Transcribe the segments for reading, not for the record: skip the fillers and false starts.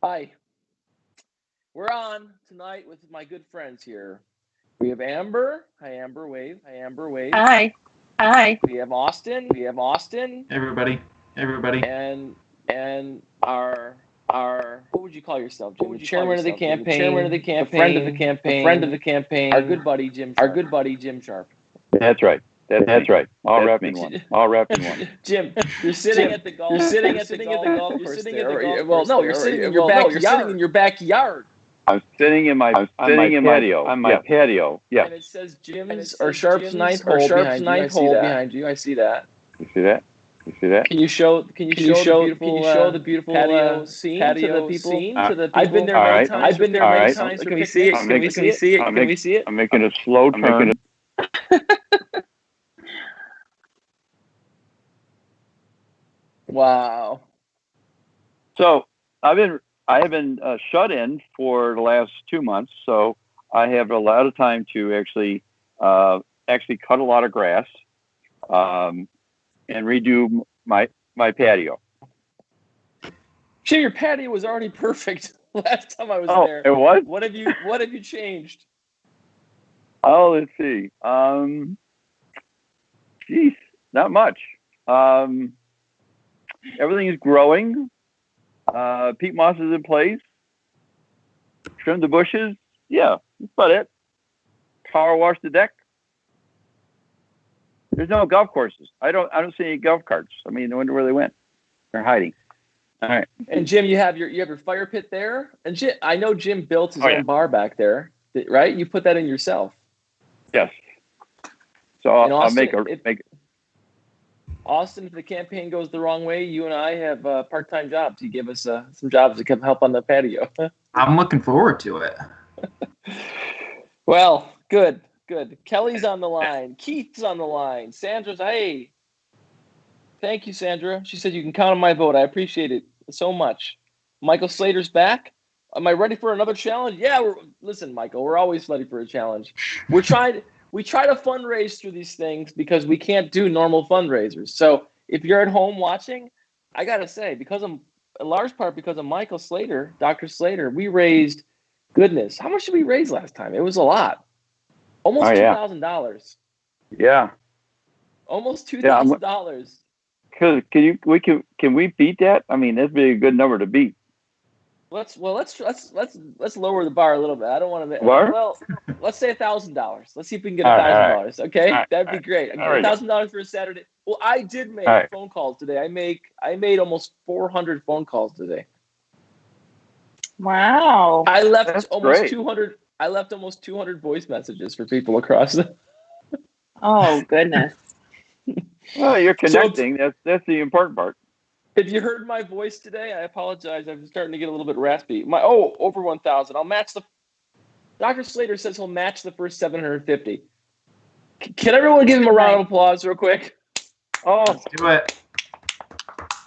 Hi. We're on tonight with my good friends here. We have Amber. Hi, Amber. Wave. Hi, Amber. Wave. Hi. Hi. We have Austin. Everybody. And our what would you call yourself, Jim? The chairman of the campaign, the friend of the campaign, our good buddy Jim Sharp. That's right. That's right. All wrapped in one. Jim, you're sitting at the golf course. Well, no, you're sitting in your backyard. I'm sitting in my patio. Yeah. And it says Jim's or Sharp's ninth hole behind you. I see that. You see that? Can you show the beautiful patio scene to the people? I've been there many times. Can we see it? I'm making a slow turn. Wow. So I have been shut in for the last 2 months, so I have a lot of time to actually cut a lot of grass and redo my patio. Jim, your patio was already perfect last time I was there. It was? What have you changed? Oh, let's see. Geez, not much. Everything is growing. Peat moss is in place. Trim the bushes. Yeah, that's about it. Power wash the deck. There's no golf courses. I don't see any golf carts. I mean, I wonder where they went. They're hiding. All right. And Jim, you have your fire pit there. And Jim, I know Jim built his own bar back there, right? You put that in yourself. Yes. So I'll make it. Austin, if the campaign goes the wrong way, you and I have part-time jobs. You give us some jobs to come help on the patio. I'm looking forward to it. Well, good. Kelly's on the line. Keith's on the line. Sandra's, hey. Thank you, Sandra. She said you can count on my vote. I appreciate it so much. Michael Slater's back. Am I ready for another challenge? Yeah. Listen, Michael, we're always ready for a challenge. We try to fundraise through these things because we can't do normal fundraisers. So if you're at home watching, I got to say, in large part because of Michael Slater, Dr. Slater, we raised, goodness, how much did we raise last time? It was a lot. Almost $2,000. Yeah. Almost $2,000. Can we beat that? I mean, that'd be a good number to beat. Let's lower the bar a little bit. I don't want to. Well, let's say $1,000. Let's see if we can get $1,000. Okay, that'd be great. $1,000 for a Saturday. Well, I did make phone calls today. I made almost 400 phone calls today. Wow. I left almost 200. I left almost 200 voice messages for people across the. Oh goodness. Well, you're connecting. That's the important part. If you heard my voice today, I apologize. I'm starting to get a little bit raspy. Over 1,000. I'll match the. Dr. Slater says he'll match the first 750. Can everyone give him a round of applause real quick? Oh, let's do it.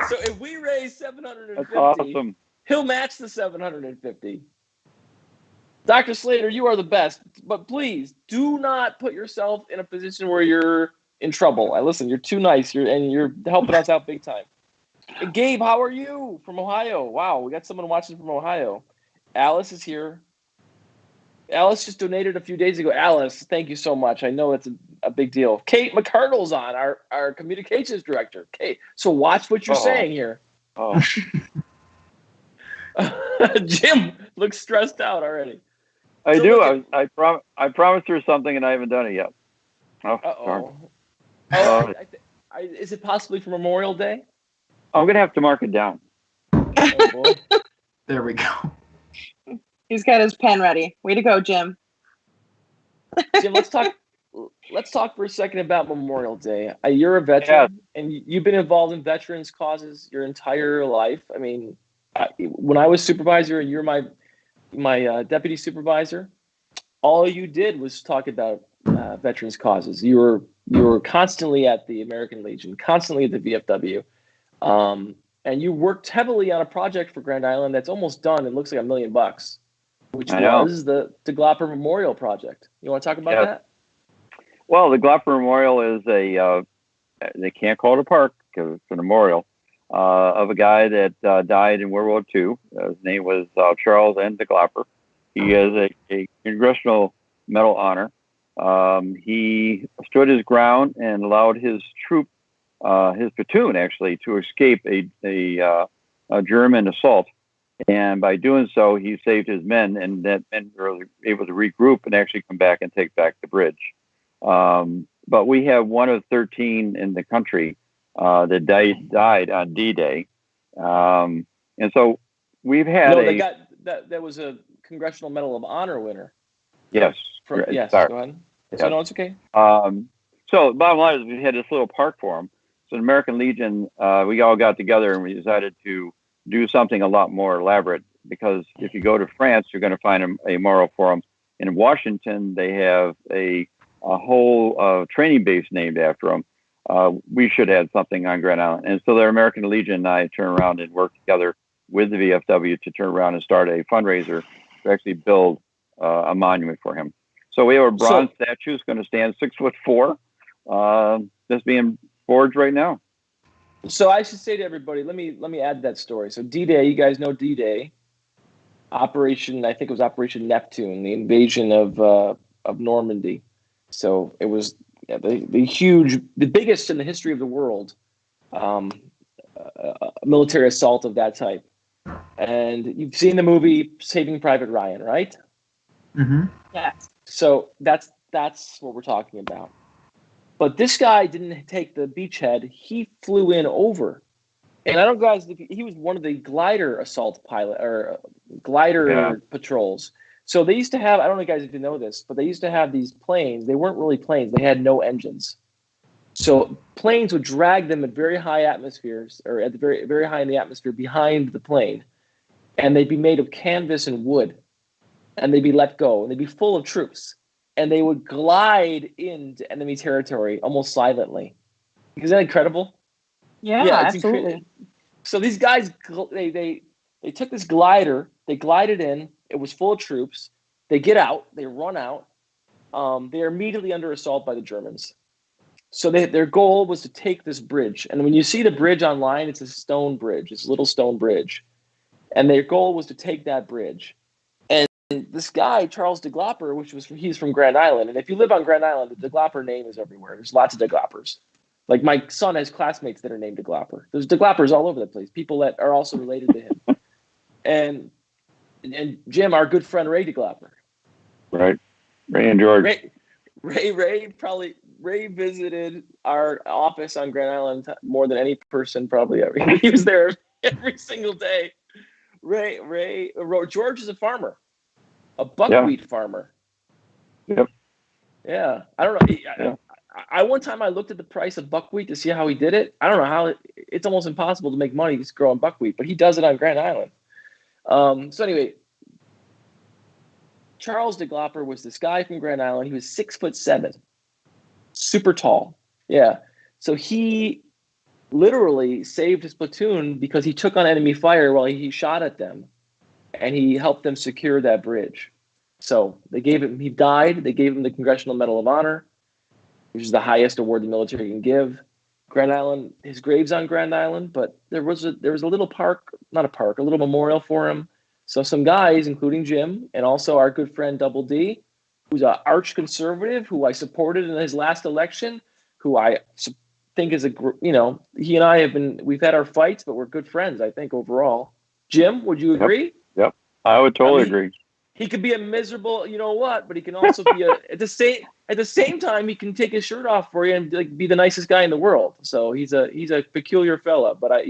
So if we raise 750, that's awesome. He'll match the 750. Dr. Slater, you are the best, but please do not put yourself in a position where you're in trouble. Listen, you're too nice. You're helping us out big time. Gabe, how are you? From Ohio. Wow, we got someone watching from Ohio. Alice is here. Alice just donated a few days ago. Alice, thank you so much. I know it's a big deal. Kate McCardle's on, our communications director. Kate, so watch what you're saying here. Oh. Jim looks stressed out already. I do. I promised her something and I haven't done it yet. Is it possibly for Memorial Day? I'm going to have to mark it down. Oh, boy. There we go. He's got his pen ready. Way to go, Jim. Jim, let's talk for a second about Memorial Day. You're a veteran, and you've been involved in veterans causes your entire life. I mean, when I was supervisor and you're my deputy supervisor, all you did was talk about veterans causes. You were constantly at the American Legion, constantly at the VFW. And you worked heavily on a project for Grand Island that's almost done. It looks like $1 million, which was the Glauber Memorial Project. You want to talk about that? Well, the Glauber Memorial is they can't call it a park because it's a memorial. of a guy that died in World War II. His name was Charles N. de Glauber. He has a Congressional Medal honor. He stood his ground and allowed his troop, his platoon actually, to escape a German assault. And by doing so, he saved his men, and that men were able to regroup and actually come back and take back the bridge. But we have one of 13 in the country that died on D-Day. And so we've had that was a Congressional Medal of Honor winner. Yes. Yes, sorry. go ahead. Yes. So, no, it's okay. So the bottom line is we had this little park for him. So the American Legion, we all got together and we decided to do something a lot more elaborate, because if you go to France, you're going to find a memorial for him. In Washington, they have a whole training base named after him. We should have something on Grand Island. And so the American Legion and I turned around and worked together with the VFW to turn around and start a fundraiser to actually build a monument for him. So we have a bronze statue. It's going to stand 6'4", that's being forged right now. So I should say to everybody, let me add that story. So D-Day, you guys know D-Day, I think it was Operation Neptune, the invasion of Normandy. So it was the biggest in the history of the world, military assault of that type. And you've seen the movie Saving Private Ryan, right? Mm-hmm. Yes. So that's what we're talking about. But this guy didn't take the beachhead. He flew in over. And I don't know, guys, he was one of the glider assault pilot or glider patrols. So they used to have, I don't know guys if you know this, but they used to have these planes. They weren't really planes. They had no engines. So planes would drag them at very high atmospheres, or at the very, very high in the atmosphere behind the plane. And they'd be made of canvas and wood. And they'd be let go. And they'd be full of troops. And they would glide into enemy territory almost silently. Isn't that incredible? Yeah, absolutely. So these guys, they took this glider, they glided in. It was full of troops. They get out, they run out. They are immediately under assault by the Germans. So their goal was to take this bridge. And when you see the bridge online, it's a stone bridge. It's a little stone bridge. And their goal was to take that bridge. And this guy, Charles de Glauber, he's from Grand Island. And if you live on Grand Island, the de Glauber name is everywhere. There's lots of de Glaubers. Like my son has classmates that are named de Glauber. There's de Glaubers all over the place. People that are also related to him. And Jim, our good friend Ray de Glauber. Right. Ray and George. Ray visited our office on Grand Island more than any person probably ever. He was there every single day. George is a farmer, a buckwheat farmer. Yep. Yeah. I don't know. I one time I looked at the price of buckwheat to see how he did it. I don't know how it's almost impossible to make money just growing buckwheat, but he does it on Grand Island. So anyway, Charles de Glauber was this guy from Grand Island. He was 6'7", super tall. Yeah. So he literally saved his platoon because he took on enemy fire while he shot at them, and he helped them secure that bridge. So he died. They gave him the Congressional Medal of Honor, which is the highest award the military can give. Grand Island, his grave's on Grand Island, but there was a little a little memorial for him. So some guys, including Jim, and also our good friend Double D, who's an arch conservative, who I supported in his last election, who I think is he and I we've had our fights, but we're good friends, I think, overall. Jim, would you agree? Yep. I would totally agree. He could be a miserable, but he can also be at the same time, he can take his shirt off for you and be the nicest guy in the world. So he's a peculiar fella, but I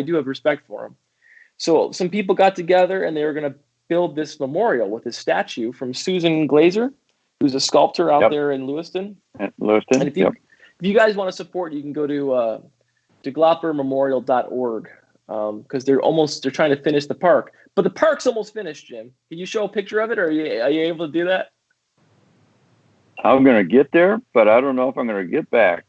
do have respect for him. So some people got together and they were going to build this memorial with his statue from Susan Glazer, who's a sculptor out there in Lewiston. And if you guys want to support, you can go to glaubermemorial.org. Because they're trying to finish the park, but the park's almost finished. Jim, can you show a picture of it, or are you able to do that? I'm going to get there, but I don't know if I'm going to get back.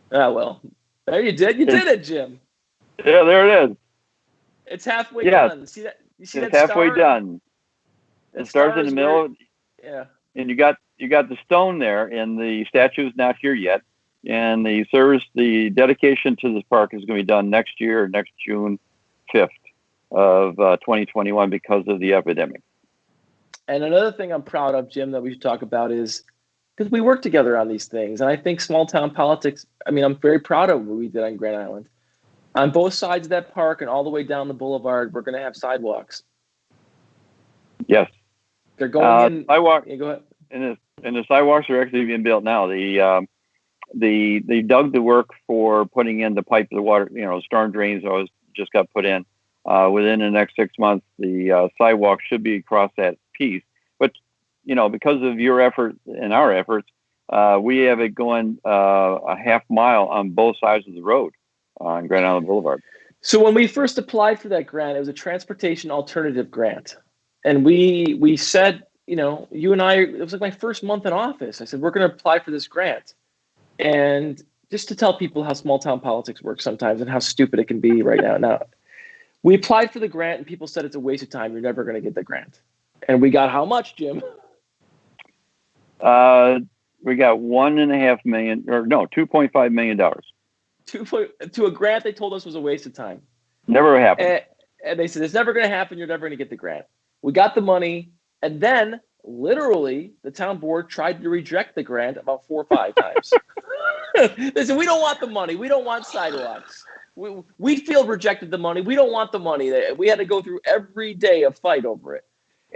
Well, there you did. You did it, Jim. Yeah, there it is. It's halfway done. You see that halfway star? done. It starts in the middle. Yeah. And you got the stone there, and the statue is not here yet. And the dedication to this park is going to be done next June 5th of 2021 because of the epidemic. And another thing I'm proud of, Jim, that we should talk about is because we work together on these things. And I think small town politics, I mean, I'm very proud of what we did on Grand Island. On both sides of that park and all the way down the boulevard, we're going to have sidewalks. Yes. They're going in. Sidewalk. Yeah, go ahead. And the sidewalks are actually being built now. They dug the work for putting in the pipe, the water, storm drains always just got put in. Within the next 6 months, the sidewalk should be across that piece. But, because of your effort and our efforts, we have it going a half mile on both sides of the road on Grand Island Boulevard. So when we first applied for that grant, it was a transportation alternative grant. And we said, you and I, it was like my first month in office. I said, we're going to apply for this grant. And just to tell people how small town politics works sometimes and how stupid it can be right now. Now, we applied for the grant and people said it's a waste of time. You're never going to get the grant. And we got how much, Jim? We got $2.5 million. To a grant they told us was a waste of time. Never happened. And they said, it's never going to happen. You're never going to get the grant. We got the money. And then, literally, the town board tried to reject the grant about 4 or 5 times. They said, we don't want the money. We don't want sidewalks. Wheatfield rejected the money. We don't want the money. We had to go through every day a fight over it.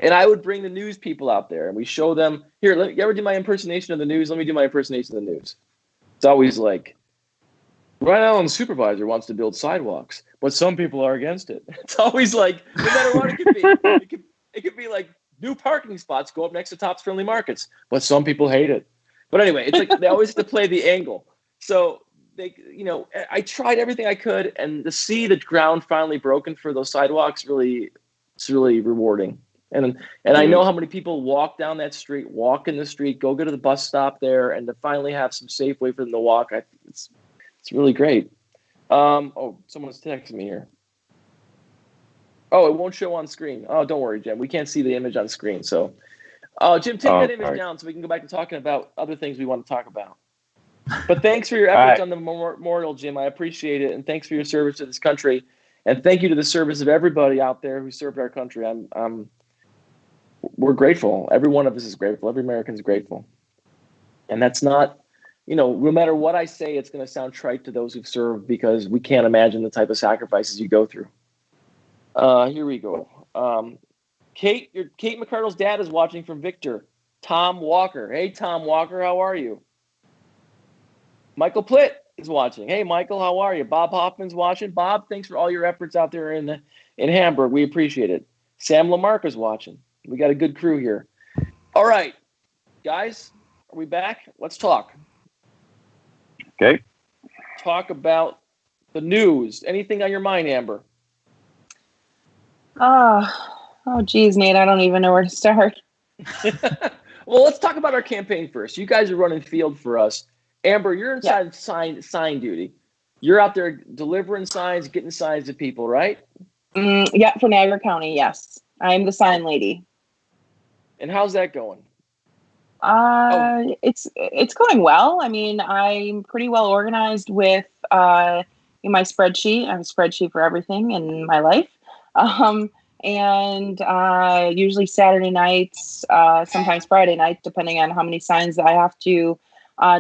And I would bring the news people out there, and we show them, here, you ever do my impersonation of the news? Let me do my impersonation of the news. It's always like, Rhode Island supervisor wants to build sidewalks, but some people are against it. It's always like, no matter what it could be. It could be like, new parking spots go up next to Tops Friendly Markets, but some people hate it. But anyway, it's like they always have to play the angle. So I tried everything I could, and to see the ground finally broken for those sidewalks, it's really rewarding. And I know how many people walk down that street, walk in the street, go to the bus stop there, and to finally have some safe way for them to walk. It's really great. Someone's texting me here. Oh, it won't show on screen. Oh, don't worry, Jim. We can't see the image on screen. So, Jim, take that image down so we can go back to talking about other things we want to talk about. But thanks for your efforts on the memorial, Jim. I appreciate it. And thanks for your service to this country. And thank you to the service of everybody out there who served our country. We're grateful. Every one of us is grateful. Every American is grateful. And that's not, no matter what I say, it's going to sound trite to those who've served because we can't imagine the type of sacrifices you go through. Here we go. Kate McCardle's dad is watching from Victor. Tom Walker. Hey, Tom Walker, how are you? Michael Plitt is watching. Hey, Michael, how are you? Bob Hoffman's watching. Bob, thanks for all your efforts out there in Hamburg. We appreciate it. Sam Lamarca's watching. We got a good crew here. All right, guys, are we back? Let's talk. Okay. Talk about the news. Anything on your mind, Amber? Oh, geez, Nate, I don't even know where to start. Well, let's talk about our campaign first. You guys are running field for us. Amber, you're inside sign duty. You're out there delivering signs, getting signs to people, right? Yeah, for Niagara County, yes. I'm the sign lady. And how's that going? It's going well. I mean, I'm pretty well organized with my spreadsheet. I have a spreadsheet for everything in my life. And usually Saturday nights, sometimes Friday nights, depending on how many signs that I have to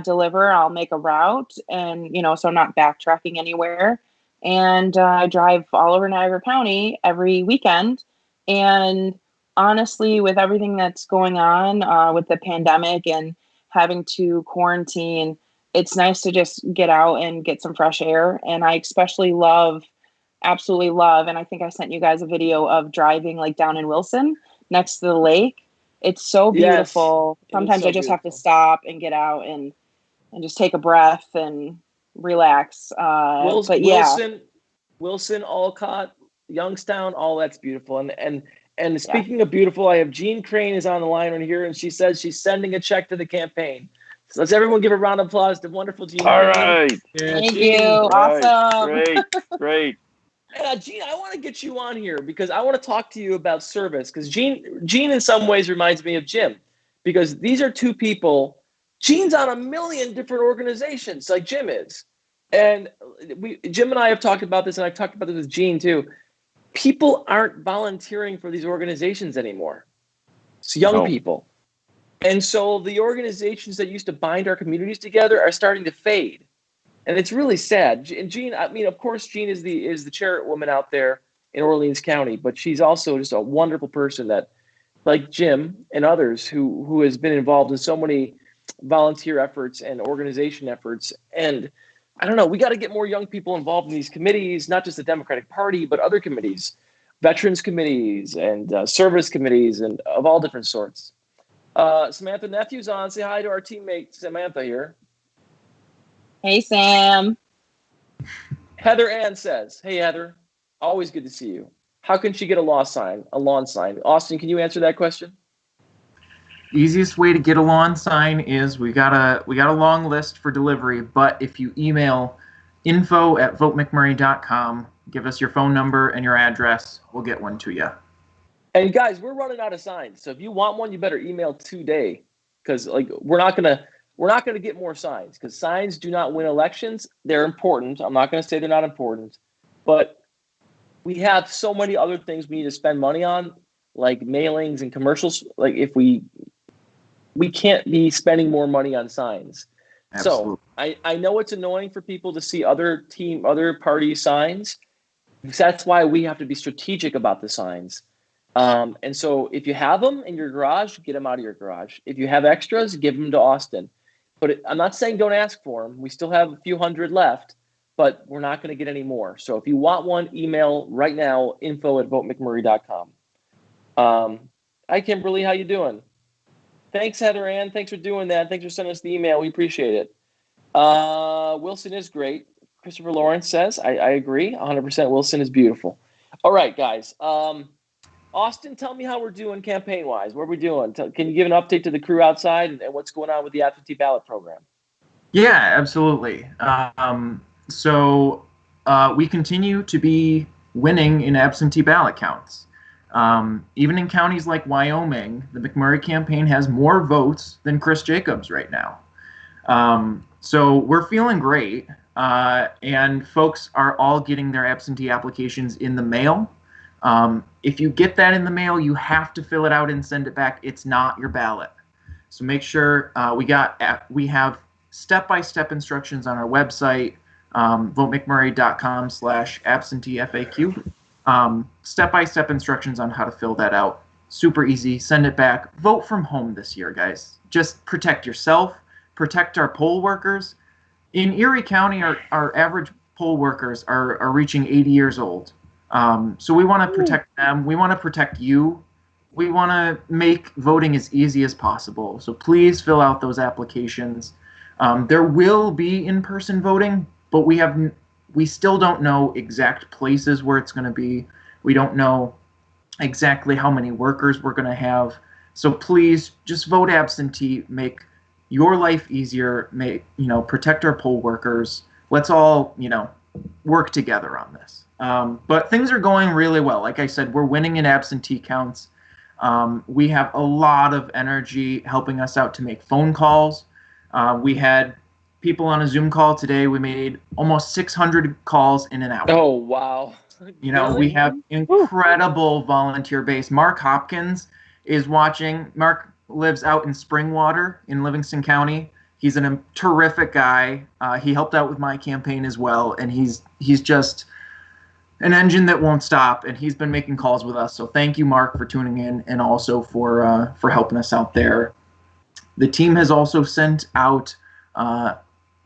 deliver, I'll make a route and, so I'm not backtracking anywhere. And I drive all over Niagara County every weekend. And honestly, with everything that's going on with the pandemic and having to quarantine, it's nice to just get out and get some fresh air. And I especially absolutely love, and I think I sent you guys a video of driving like down in Wilson next to the lake. It's so beautiful. Yes, sometimes I just have to stop and get out and just take a breath and relax. Wilson, Olcott, Youngstown, all that's beautiful. And speaking of beautiful, I have Jean Crane is on the line right here, and she says she's sending a check to the campaign. So let's everyone give a round of applause to wonderful Jean. All right. Thank you. Awesome. Great. And Jean, I want to get you on here because I want to talk to you about service. Because Jean in some ways reminds me of Jim, because these are two people. Gene's on a million different organizations, like Jim is. And Jim and I have talked about this, and I've talked about this with Gene too. People aren't volunteering for these organizations anymore. It's young people. And so the organizations that used to bind our communities together are starting to fade. And it's really sad. And Gene, I mean, of course, Gene is the chairwoman out there in Orleans County, but she's also just a wonderful person that, like Jim and others, who has been involved in so many volunteer efforts and organization efforts. And I don't know, we got to get more young people involved in these committees, not just the Democratic Party, but other committees, veterans committees and service committees and of all different sorts. Samantha Nephew's on. Say hi to our teammate Samantha here. Hey, Sam. Heather Ann says, hey, Heather, always good to see you. How can she get a lawn sign? Austin, can you answer that question? Easiest way to get a lawn sign is we got a long list for delivery, but if you email info@votemcmurray.com, give us your phone number and your address, we'll get one to you. And guys, we're running out of signs, so if you want one, you better email today, because we're not gonna get more signs, because signs do not win elections. They're important. I'm not gonna say they're not important, but we have so many other things we need to spend money on, like mailings and commercials. Like if we can't be spending more money on signs. Absolutely. So I know it's annoying for people to see other party signs. That's why we have to be strategic about the signs. And so if you have them in your garage, get them out of your garage. If you have extras, give them to Austin. But I'm not saying don't ask for them. We still have a few hundred left, but we're not going to get any more. So if you want one, email right now, info@votemcmurray.com. Hi, Kimberly. How you doing? Thanks, Heather Ann. Thanks for doing that. Thanks for sending us the email. We appreciate it. Wilson is great. Christopher Lawrence says, I agree. 100% Wilson is beautiful. All right, guys. Austin, tell me how we're doing campaign-wise. What are we doing? Can you give an update to the crew outside and what's going on with the absentee ballot program? Yeah, absolutely. So we continue to be winning in absentee ballot counts. Even in counties like Wyoming, the McMurray campaign has more votes than Chris Jacobs right now. So we're feeling great, and folks are all getting their absentee applications in the mail. If you get that in the mail, you have to fill it out and send it back. It's not your ballot. So make sure we have step-by-step instructions on our website, votemcmurray.com/absentee FAQ. Step-by-step instructions on how to fill that out. Super easy. Send it back. Vote from home this year, guys. Just protect yourself. Protect our poll workers. In Erie County, our average poll workers are reaching 80 years old. So we want to protect them. We want to protect you. We want to make voting as easy as possible. So please fill out those applications. There will be in-person voting, but we still don't know exact places where it's going to be. We don't know exactly how many workers we're going to have. So please just vote absentee. Make your life easier. Protect our poll workers. Let's all, work together on this. But things are going really well. Like I said, we're winning in absentee counts. We have a lot of energy helping us out to make phone calls. We had people on a Zoom call today. We made almost 600 calls in an hour. Oh, wow. Really? We have incredible volunteer base. Mark Hopkins is watching. Mark lives out in Springwater in Livingston County. He's a terrific guy. He helped out with my campaign as well, and he's just an engine that won't stop, and he's been making calls with us. So thank you, Mark, for tuning in and also for helping us out there. The team has also sent out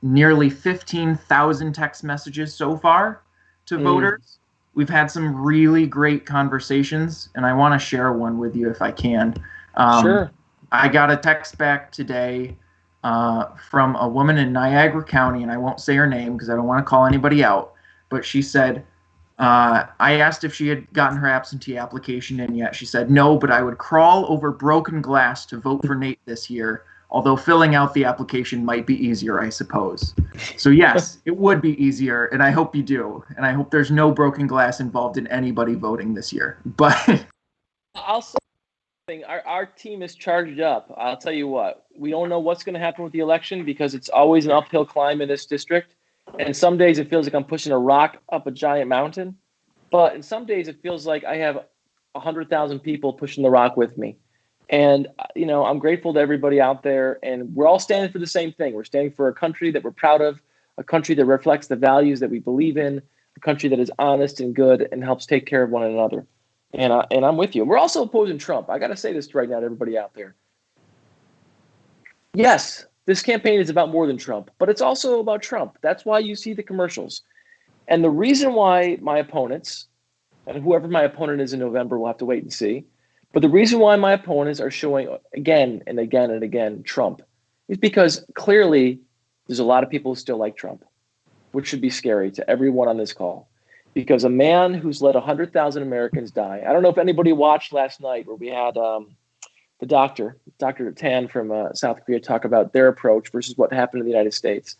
nearly 15,000 text messages so far to voters. We've had some really great conversations, and I want to share one with you if I can. Sure. I got a text back today from a woman in Niagara County, and I won't say her name because I don't want to call anybody out, but she said, I asked if she had gotten her absentee application in yet. She said, no, but I would crawl over broken glass to vote for Nate this year, although filling out the application might be easier, I suppose. So yes, it would be easier, and I hope you do. And I hope there's no broken glass involved in anybody voting this year. But I'll say Our team is charged up. I'll tell you what. We don't know what's going to happen with the election because it's always an uphill climb in this district. And some days it feels like I'm pushing a rock up a giant mountain. But in some days it feels like I have 100,000 people pushing the rock with me. And, I'm grateful to everybody out there. And we're all standing for the same thing. We're standing for a country that we're proud of, a country that reflects the values that we believe in, a country that is honest and good and helps take care of one another. And I'm with you. We're also opposing Trump. I got to say this right now to everybody out there. Yes, this campaign is about more than Trump, but it's also about Trump. That's why you see the commercials. And the reason why my opponents, and whoever my opponent is in November, we'll have to wait and see. But the reason why my opponents are showing again and again and again Trump is because clearly there's a lot of people who still like Trump, which should be scary to everyone on this call. Because a man who's let 100,000 Americans die. I don't know if anybody watched last night where we had the Dr. Tan from South Korea talk about their approach versus what happened in the United States.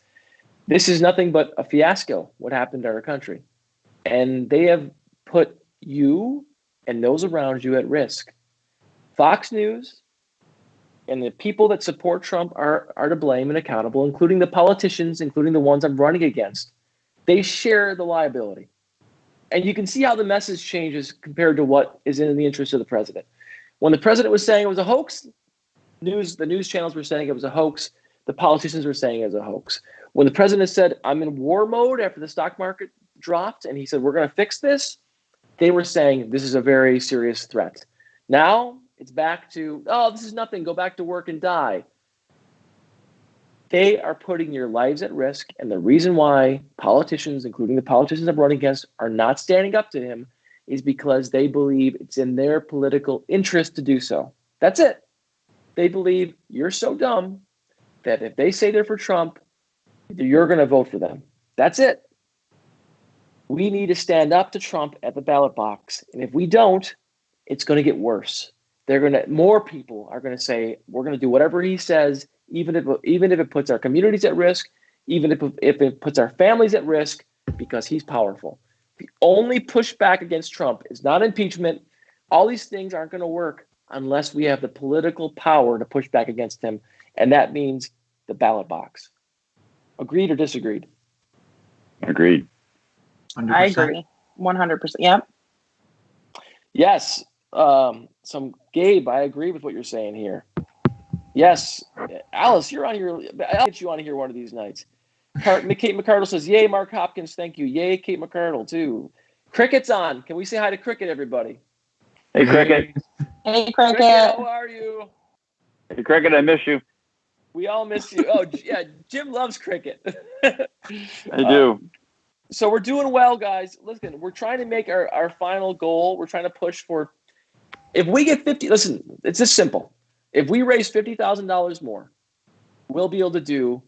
This is nothing but a fiasco, what happened to our country. And they have put you and those around you at risk. Fox News and the people that support Trump are to blame and accountable, including the politicians, including the ones I'm running against. They share the liability. And you can see how the message changes compared to what is in the interest of the president. When the president was saying it was a hoax, the news channels were saying it was a hoax. The politicians were saying it was a hoax. When the president said, I'm in war mode after the stock market dropped, and he said, we're going to fix this, they were saying this is a very serious threat. Now it's back to, this is nothing. Go back to work and die. They are putting your lives at risk, and the reason why politicians, including the politicians I'm running against, are not standing up to him is because they believe it's in their political interest to do so. That's it. They believe you're so dumb that if they say they're for Trump, you're going to vote for them. That's it. We need to stand up to Trump at the ballot box, and if we don't, it's going to get worse. More people are going to say, we're going to do whatever he says, even if it puts our communities at risk, even if it puts our families at risk, because he's powerful. The only pushback against Trump is not impeachment. All these things aren't going to work unless we have the political power to push back against him, and that means the ballot box. Agreed or disagreed? Agreed. 100%. I agree. 100%. Yep. Yes. Gabe, I agree with what you're saying here. Yes. Alice, you're on here. I'll get you on here one of these nights. Kate McCardle says, yay, Mark Hopkins. Thank you. Yay, Kate McCardle, too. Cricket's on. Can we say hi to Cricket, everybody? Hey, Cricket. Hey, Cricket, Cricket. how are you? Hey, Cricket, I miss you. We all miss you. Oh, yeah, Jim loves cricket. I do. So we're doing well, guys. Listen, we're trying to make our final goal. We're trying to push for, if we get 50, listen, it's this simple. If we raise $50,000 more, we'll be able to do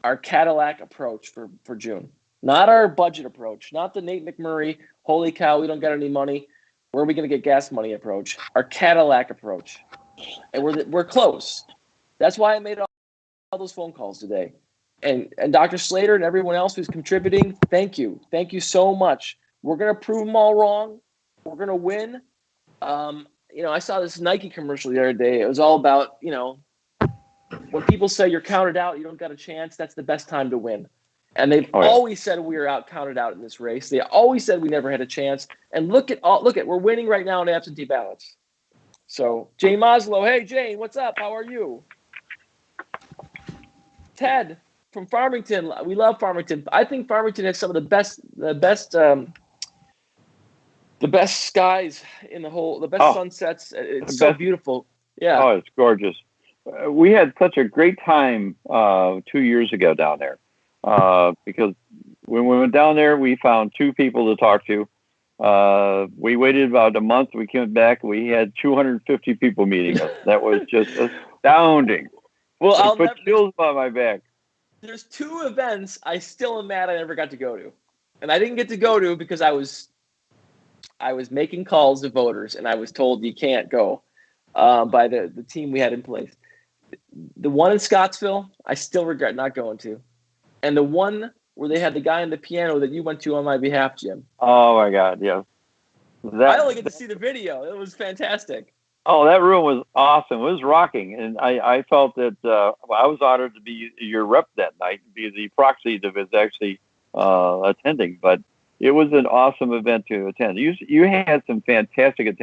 our Cadillac approach for June. Not our budget approach, not the Nate McMurray, holy cow, we don't get any money, where are we going to get gas money approach? Our Cadillac approach. And we're close. That's why I made all those phone calls today. And Dr. Slater and everyone else who's contributing, thank you. Thank you so much. We're going to prove them all wrong. We're going to win. I saw this Nike commercial the other day. It was all about, when people say you're counted out, you don't got a chance, that's the best time to win. And they've always said we were counted out in this race. They always said we never had a chance. And look at we're winning right now in absentee ballots. So Jane Maslow, hey Jane, what's up? How are you? Ted from Farmington, we love Farmington. I think Farmington has some of the best skies in the best sunsets. It's so beautiful. Yeah. Oh, it's gorgeous. We had such a great time 2 years ago down there because when we went down there, we found two people to talk to. We waited about a month. We came back. We had 250 people meeting us. That was just astounding. Well, I'll put chills on my back. There's two events I still am mad I never got to go to, and I didn't get to go to because I was making calls to voters, and I was told you can't go by the team we had in place. The one in Scottsville, I still regret not going to, and the one where they had the guy on the piano that you went to on my behalf, Jim. Oh my God, yeah. I only get to see the video. It was fantastic. Oh, that room was awesome. It was rocking, and I felt that I was honored to be your rep that night, be the proxy that was actually attending. But it was an awesome event to attend. You had some fantastic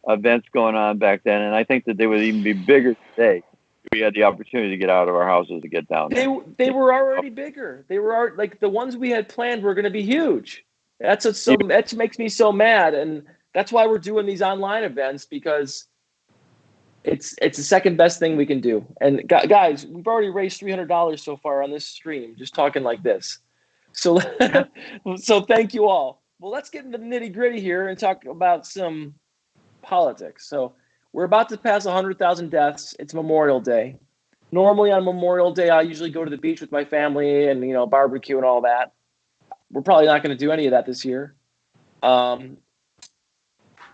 events going on back then, and I think that they would even be bigger today if we had the opportunity to get out of our houses to get down there. They were already bigger. They were like the ones we had planned were going to be huge. That makes me so mad, and that's why we're doing these online events, because it's the second best thing we can do. And guys, we've already raised $300 so far on this stream, just talking like this. So, so thank you all. Well, let's get into the nitty gritty here and talk about some politics. So we're about to pass 100,000 deaths. It's Memorial Day. Normally on Memorial Day, I usually go to the beach with my family and, barbecue and all that. We're probably not going to do any of that this year.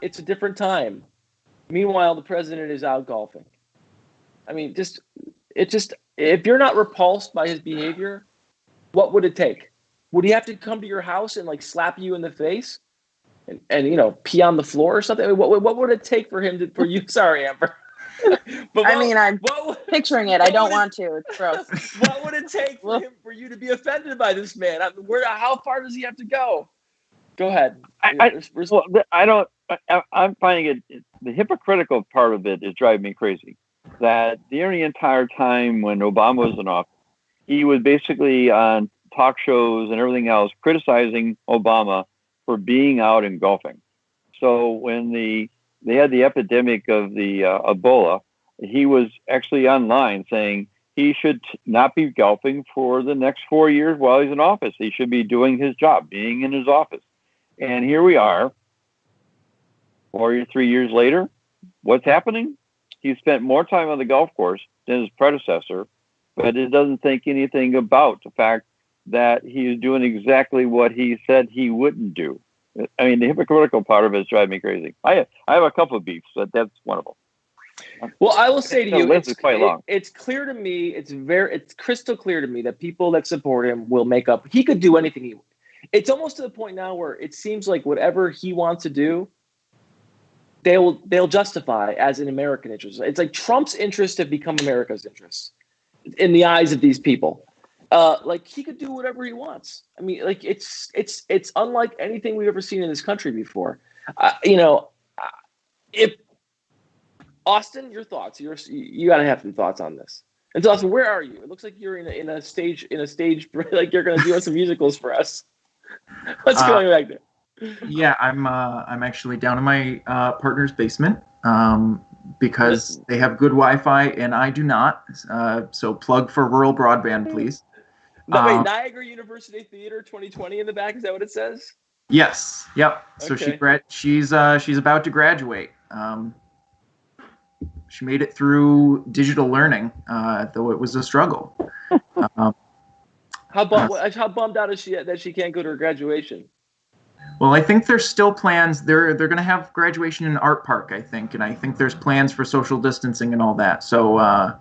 It's a different time. Meanwhile, the president is out golfing. I mean, if you're not repulsed by his behavior, what would it take? Would he have to come to your house and slap you in the face and pee on the floor or something? I mean, what would it take for him for you? Sorry, Amber. But I'm picturing it. I don't want to. It's gross. What would it take for you to be offended by this man? I mean, how far does he have to go? Go ahead. I'm finding it. The hypocritical part of it is driving me crazy. That during the entire time when Obama was in office, he was basically on talk shows and everything else criticizing Obama for being out and golfing. So when they had the epidemic of the Ebola, he was actually online saying he should not be golfing for the next 4 years while he's in office. He should be doing his job, being in his office. And here we are, 3 years later. What's happening? He spent more time on the golf course than his predecessor, but it doesn't think anything about the fact that he's doing exactly what he said he wouldn't do. I mean, the hypocritical part of it is driving me crazy. I have a couple of beefs, but that's one of them. Well, I will say to you, it's clear to me, it's crystal clear to me that people that support him will make up. He could do anything it's almost to the point now where it seems like whatever he wants to do, they'll justify as an American interest. It's like Trump's interests have become America's interests in the eyes of these people. He could do whatever he wants. I mean, it's unlike anything we've ever seen in this country before. If Austin, your thoughts. You gotta have some thoughts on this. And so, Austin, where are you? It looks like you're in a stage like you're gonna do some musicals for us. What's going back there? Yeah, I'm actually down in my partner's basement because they have good Wi-Fi and I do not. So plug for rural broadband, please. No, wait, Niagara University Theater 2020 in the back. Is that what it says? Yes. Yep. So okay. she's about to graduate. She made it through digital learning, though it was a struggle. How bummed out is she that she can't go to her graduation? Well, I think there's still plans. They're going to have graduation in Art Park, I think, and I think there's plans for social distancing and all that. So,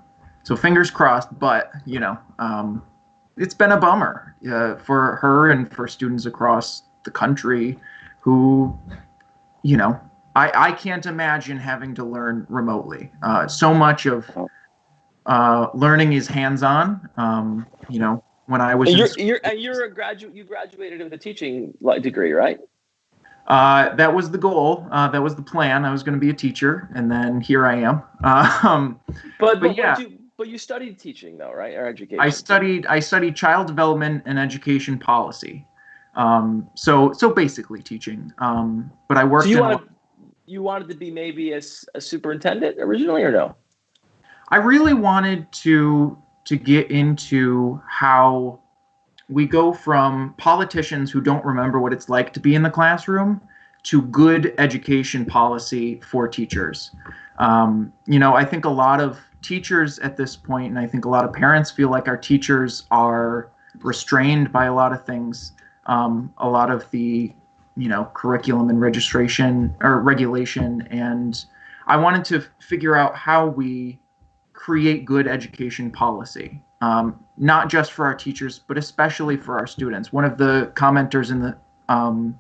fingers crossed. But it's been a bummer for her and for students across the country who, I can't imagine having to learn remotely. So much of learning is hands-on. When I was you're a graduate. You graduated with a teaching degree, right? That was the goal. That was the plan. I was going to be a teacher, and then here I am. But yeah. But you studied teaching, though, right? Or education? I studied child development and education policy. So basically teaching. But I worked. So you wanted to be maybe a superintendent originally, or no? I really wanted to get into how we go from politicians who don't remember what it's like to be in the classroom to good education policy for teachers. I think a lot of teachers at this point, and I think a lot of parents feel like our teachers are restrained by a lot of things. A lot of the, curriculum and registration or regulation. And I wanted to figure out how we create good education policy, not just for our teachers, but especially for our students. One of the commenters in the on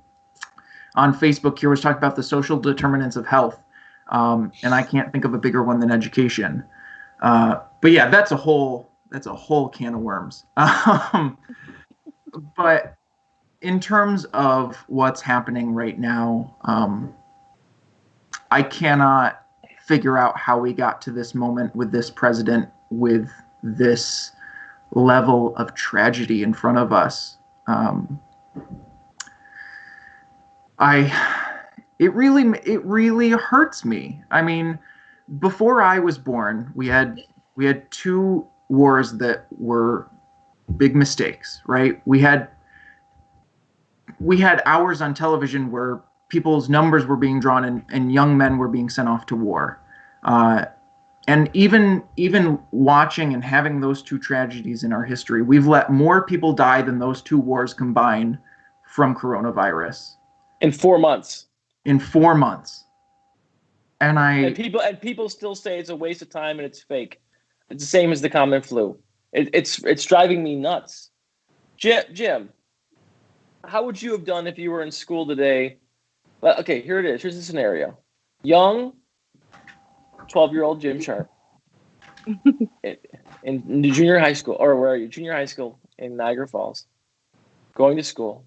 Facebook here was talking about the social determinants of health. And I can't think of a bigger one than education. But yeah, that's a whole can of worms. But in terms of what's happening right now, I cannot figure out how we got to this moment with this president, with this level of tragedy in front of us. It really hurts me. I mean, before I was born, we had 2 wars that were big mistakes, right? We had hours on television where people's numbers were being drawn and young men were being sent off to war. And even watching and having those 2 tragedies in our history, we've let more people die than those 2 wars combined from coronavirus. In 4 months. In 4 months. And people still say it's a waste of time and it's fake. It's the same as the common flu. It's driving me nuts. Jim, how would you have done if you were in school today? Okay, here it is. Here's the scenario. Young, 12-year-old Jim Sharp in junior high school, or where are you? Junior high school in Niagara Falls, going to school,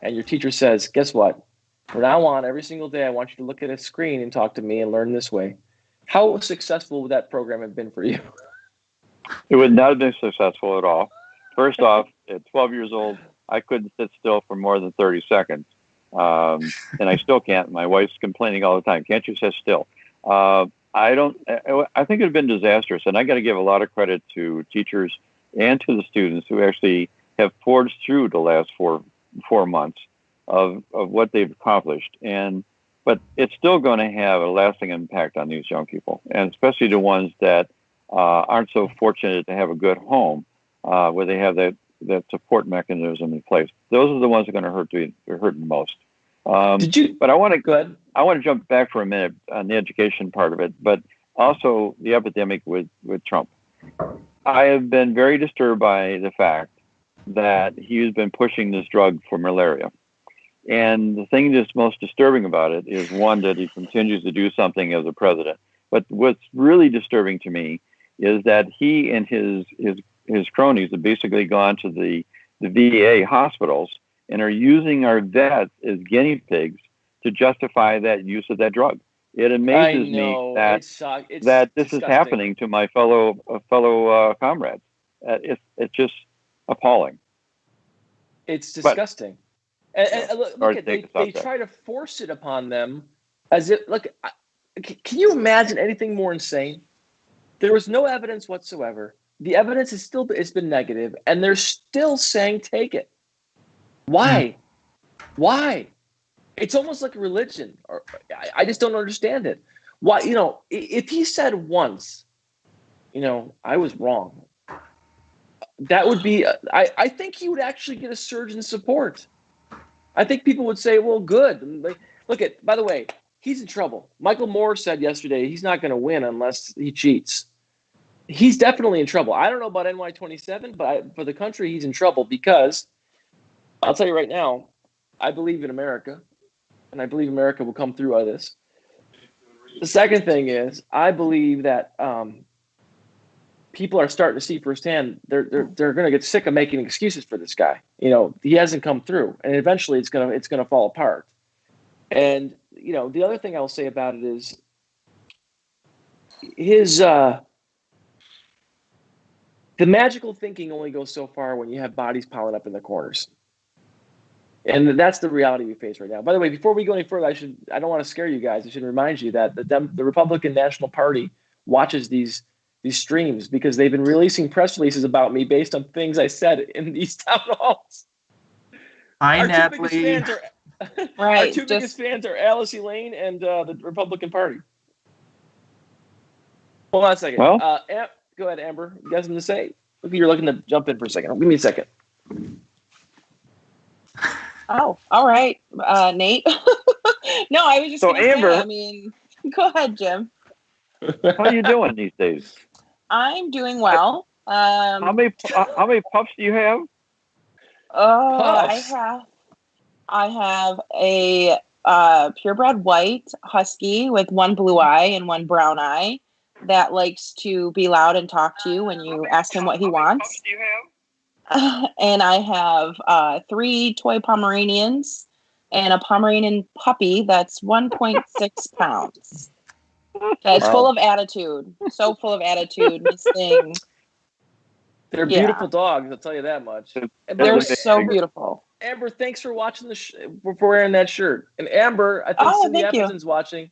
and your teacher says, guess what? From now on, every single day, I want you to look at a screen and talk to me and learn this way. How successful would that program have been for you? It would not have been successful at all. First off, at 12 years old, I couldn't sit still for more than 30 seconds. And I still can't. My wife's complaining all the time. Can't you sit still? I think it would have been disastrous. And I got to give a lot of credit to teachers and to the students who actually have forged through the last four months of what they've accomplished. But it's still going to have a lasting impact on these young people, and especially the ones that aren't so fortunate to have a good home where they have that support mechanism in place. Those are the ones that are going to hurt the most. But I want to go ahead. I want to jump back for a minute on the education part of it, but also the epidemic with Trump. I have been very disturbed by the fact that he's been pushing this drug for malaria. And the thing that's most disturbing about it is, one, that he continues to do something as a president. But what's really disturbing to me is that he and his cronies have basically gone to the VA hospitals and are using our vets as guinea pigs to justify that use of that drug. It amazes me that this disgusting. Is happening to my fellow comrades. It's just appalling. It's disgusting. And look, they try to force it upon them as if, look, can you imagine anything more insane? There was no evidence whatsoever. The evidence it's been negative, and they're still saying take it. Why? Why? It's almost like a religion. Or I just don't understand it. Why? If he said once, I was wrong, that would be. I think he would actually get a surge in support. I think people would say, well, good. By the way, he's in trouble. Michael Moore said yesterday he's not going to win unless he cheats. He's definitely in trouble. I don't know about NY27, but for the country, he's in trouble because I'll tell you right now, I believe in America, and I believe America will come through out of this. The second thing is I believe that people are starting to see firsthand they're going to get sick of making excuses for this guy. He hasn't come through, and eventually it's going to fall apart. And the other thing I'll say about it is his the magical thinking only goes so far when you have bodies piling up in the corners. And that's the reality we face right now. By the way, before we go any further, I don't want to scare you guys. I should remind you that the Republican National Party watches these streams because they've been releasing press releases about me based on things I said in these town halls. Our two biggest fans are Alice Elaine and the Republican Party. Hold on a second. Well, go ahead, Amber. You got something to say? You're looking to jump in for a second. Give me a second. Oh, all right, Nate. No, I was just so going to Amber. Say, go ahead, Jim. How are you doing these days? I'm doing well. How many pups do you have? Oh, puffs. I have a purebred white husky with one blue eye and one brown eye that likes to be loud and talk to you when you ask him what he wants. Do you have? And I have 3 toy Pomeranians and a Pomeranian puppy that's 1.6 pounds. That's Wow. full of attitude. So full of attitude. This thing. They're beautiful dogs, I'll tell you that much. And They're amazing. so beautiful. Amber, thanks for watching for wearing that shirt. And Amber, I think Cindy thank you. Everson's watching.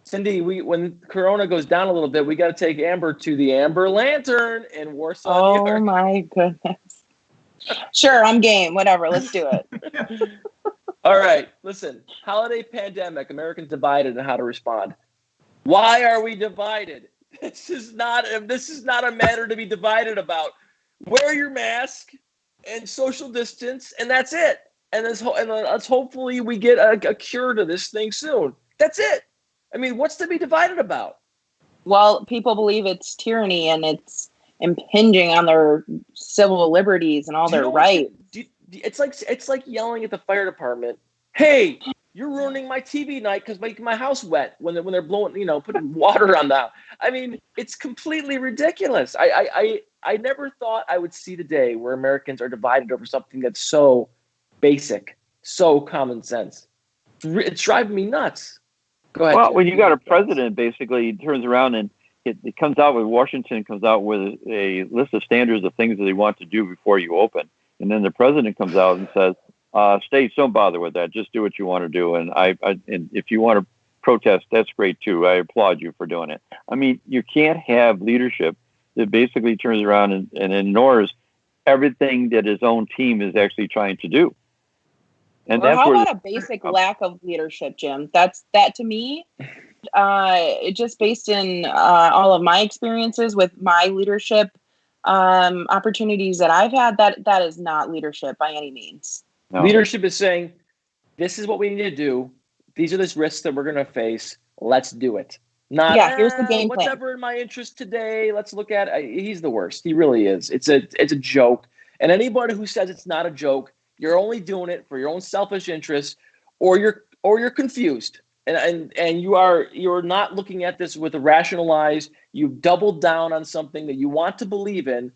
Cindy, when Corona goes down a little bit, we got to take Amber to the Amber Lantern in Warsaw, New Oh York. my goodness. Sure, I'm game. Whatever. Let's do it. All right, listen. Holiday pandemic, Americans divided on how to respond. Why are we divided? This is not a matter to be divided about. Wear your mask and social distance, and that's it. And let's hopefully we get a cure to this thing soon. That's it. I mean, what's to be divided about? Well, people believe it's tyranny and it's impinging on their civil liberties and all their rights. It's like yelling at the fire department. Hey, you're ruining my TV night because making my house wet when they're blowing, putting water on that. I mean, it's completely ridiculous. I never thought I would see the day where Americans are divided over something that's so basic, so common sense. It's driving me nuts. Go ahead. Well, Jim. when you got a president basically turns around and it comes out with Washington comes out with a list of standards of things that they want to do before you open. And then the president comes out and says, states, don't bother with that. Just do what you want to do. And and if you want to protest, that's great too. I applaud you for doing it. I mean, you can't have leadership that basically turns around and ignores everything that his own team is actually trying to do. And Or how about a basic lack of leadership, Jim? That to me, just based in all of my experiences with my leadership opportunities that I've had, that is not leadership by any means. No. Leadership is saying, this is what we need to do. These are the risks that we're going to face. Let's do it. Not, here's the game plan. Whatever in my interest today, let's look at it. He's the worst. He really is. It's a joke. And anybody who says it's not a joke, you're only doing it for your own selfish interests, or you're confused. And you're not looking at this with a rational eyes. You've doubled down on something that you want to believe in.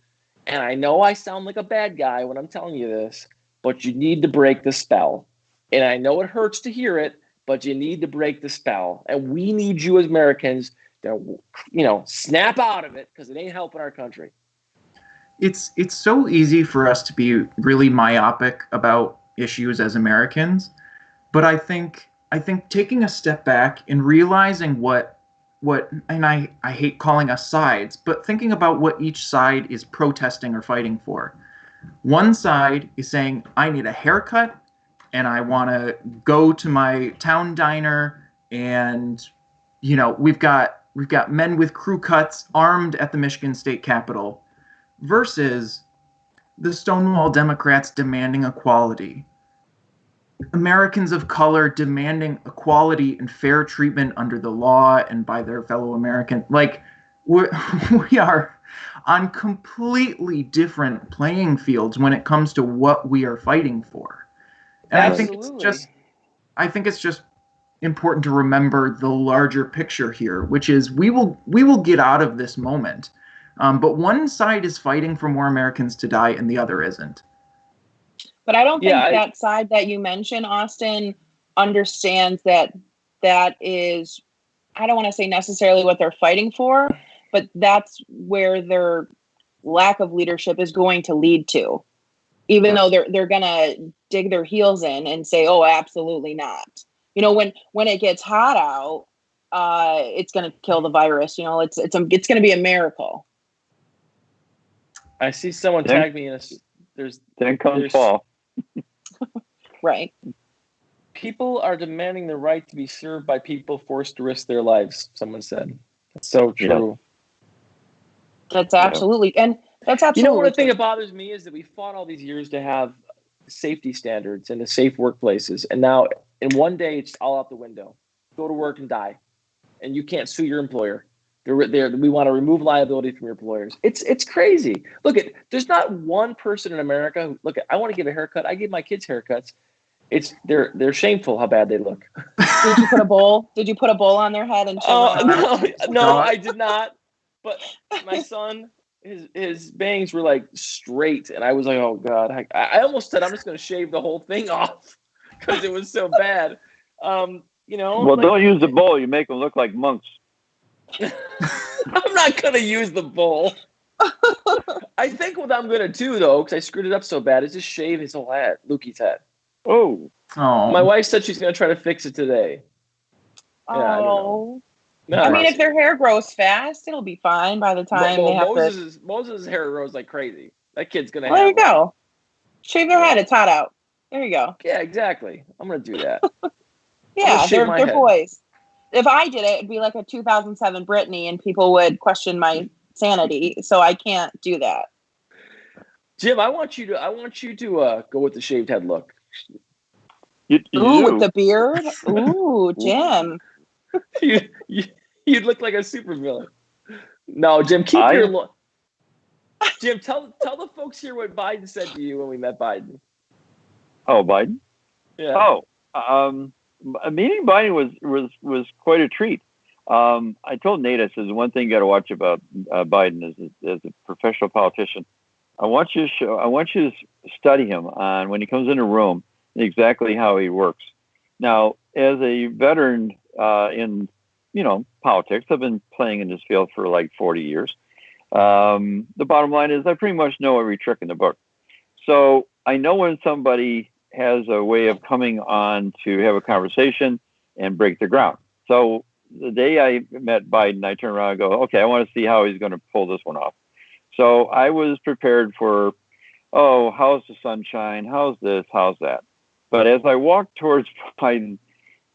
And I know I sound like a bad guy when I'm telling you this, but you need to break the spell. And I know it hurts to hear it, but you need to break the spell. And we need you as Americans to, snap out of it, because it ain't helping our country. It's so easy for us to be really myopic about issues as Americans, but I think taking a step back and realizing what and I hate calling us sides, but thinking about what each side is protesting or fighting for. One side is saying, I need a haircut and I want to go to my town diner, and we've got men with crew cuts armed at the Michigan State Capitol, versus the Stonewall Democrats demanding equality. Americans of color demanding equality and fair treatment under the law and by their fellow Americans. Like, we are on completely different playing fields when it comes to what we are fighting for. And Absolutely. I think it's just important to remember the larger picture here, which is we will get out of this moment. But one side is fighting for more Americans to die and the other isn't. But I don't think that side that you mentioned, Austin, understands that is, I don't want to say necessarily what they're fighting for, but that's where their lack of leadership is going to lead to. Even though they're going to dig their heels in and say, oh, absolutely not. When it gets hot out, it's going to kill the virus. It's going to be a miracle. I see someone tag me in Then comes fall. Right. People are demanding the right to be served by people forced to risk their lives, someone said. That's so true. That's absolutely, and that's absolutely one thing true. that bothers me is that we fought all these years to have safety standards and the safe workplaces, and now in one day it's all out the window. Go to work and die, and you can't sue your employer. We want to remove liability from your employers. It's crazy. Look, there's not one person in America who, I want to give a haircut. I give my kids haircuts. they're shameful how bad they look. Did you put a bowl? Did you put a bowl on their head and shave no, I did not. But my son, his bangs were like straight, and I was like, oh god, I almost said I'm just going to shave the whole thing off because it was so bad. Well, don't use the bowl. You make them look like monks. I'm not going to use the bowl. I think what I'm going to do, though, because I screwed it up so bad, is just shave his whole head, Lukey's head. Oh. My wife said she's going to try to fix it today. Oh. Yeah, I don't know. No, I mean, if their hair grows fast, it'll be fine by the time they have Moses' hair grows like crazy. That kid's going to There you go. Shave their head. It's hot out. There you go. Yeah, exactly. I'm going to do that. Yeah, they're boys. If I did it, it'd be like a 2007 Britney, and people would question my sanity. So I can't do that. Jim, I want you to go with the shaved head look. Ooh, with the beard. Ooh, Jim. You'd look like a supervillain. No, Jim, Jim, tell the folks here what Biden said to you when we met Biden. Oh, Biden? Yeah. Meeting Biden was quite a treat. I told Nate, I said, one thing you got to watch about Biden is as a professional politician. I want you to study him on when he comes in a room and exactly how he works. Now, as a veteran in politics, I've been playing in this field for like 40 years. The bottom line is I pretty much know every trick in the book. So I know when somebody has a way of coming on to have a conversation and break the ground. So the day I met Biden, I turned around and go, okay, I want to see how he's going to pull this one off. So I was prepared for, how's the sunshine? How's this? How's that? But as I walked towards Biden,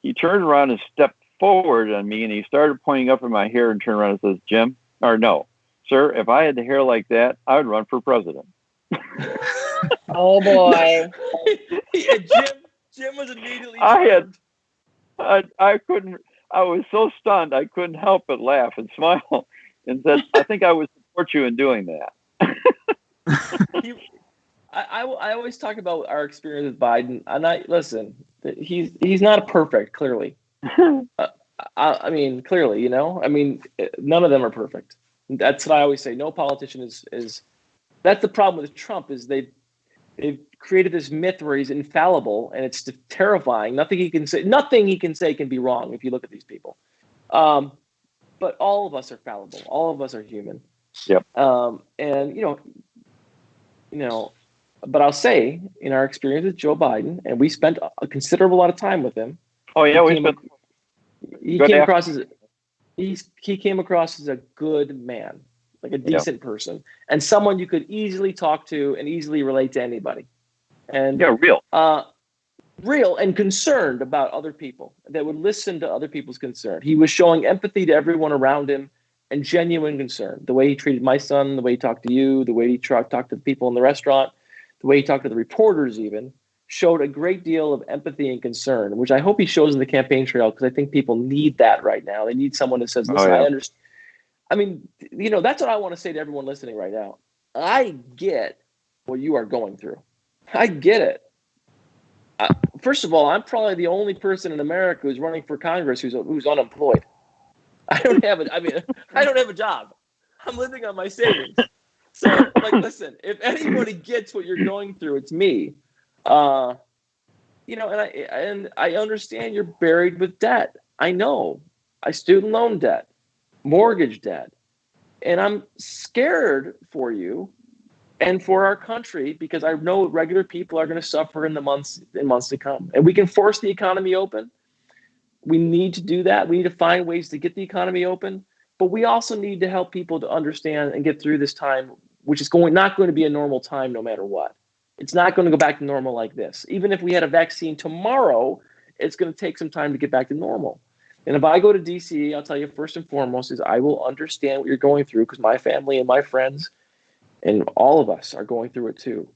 he turned around and stepped forward on me, and he started pointing up at my hair and turned around and says, Jim, or no, sir, if I had the hair like that, I would run for president. Oh boy. Jim was immediately I was so stunned I couldn't help but laugh and smile and said, I think I would support you in doing that. I always talk about our experience with Biden, and listen, he's not perfect, clearly. I mean, clearly, none of them are perfect. That's what I always say. No politician is. That's the problem with Trump is they've created this myth where he's infallible, and it's terrifying. Nothing he can say can be wrong if you look at these people. But all of us are fallible. All of us are human. Yep. But I'll say, in our experience with Joe Biden, and we spent a considerable amount of time with him. Oh yeah, he came across as a good man, like a decent person, and someone you could easily talk to and easily relate to anybody. And real and concerned about other people, that would listen to other people's concern. He was showing empathy to everyone around him and genuine concern. The way he treated my son, the way he talked to you, the way he talked to the people in the restaurant, the way he talked to the reporters even, showed a great deal of empathy and concern, which I hope he shows in the campaign trail, because I think people need that right now. They need someone that says, listen, I understand. I mean, that's what I want to say to everyone listening right now. I get what you are going through. I get it. First of all, I'm probably the only person in America who's running for Congress who's unemployed. I don't have a job. I'm living on my savings. So, listen, if anybody gets what you're going through, it's me. And I understand you're buried with debt. I know. Student loan debt, mortgage debt. And I'm scared for you and for our country, because I know regular people are going to suffer in the months to come. And we can force the economy open. We need to do that. We need to find ways to get the economy open. But we also need to help people to understand and get through this time, which is not going to be a normal time no matter what. It's not going to go back to normal like this. Even if we had a vaccine tomorrow, it's going to take some time to get back to normal. And if I go to D.C., I'll tell you first and foremost is I will understand what you're going through, because my family and my friends and all of us are going through it too.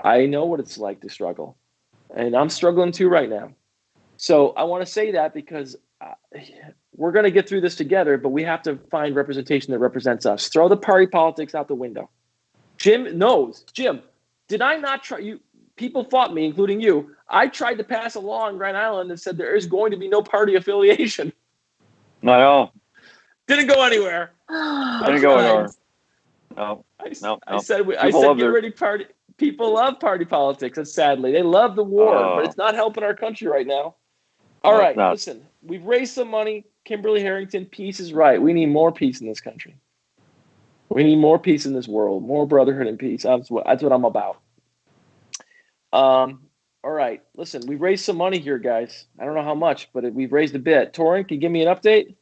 I know what it's like to struggle, and I'm struggling too right now. So I want to say that because we're going to get through this together, but we have to find representation that represents us. Throw the party politics out the window. Jim knows. Jim, did I not try you? people fought me, including you. I tried to pass a law in Grand Island that said there is going to be no party affiliation. Not at all. Didn't go anywhere. Didn't go anywhere. No. I said get rid of party. People love party politics, and sadly, they love the war, but it's not helping our country right now. All right, listen, we've raised some money. Kimberly Harrington, peace is right. We need more peace in this country. We need more peace in this world, more brotherhood and peace. That's what I'm about. All right, listen, we've raised some money here, guys. I don't know how much, but we've raised a bit. Torrin, can you give me an update?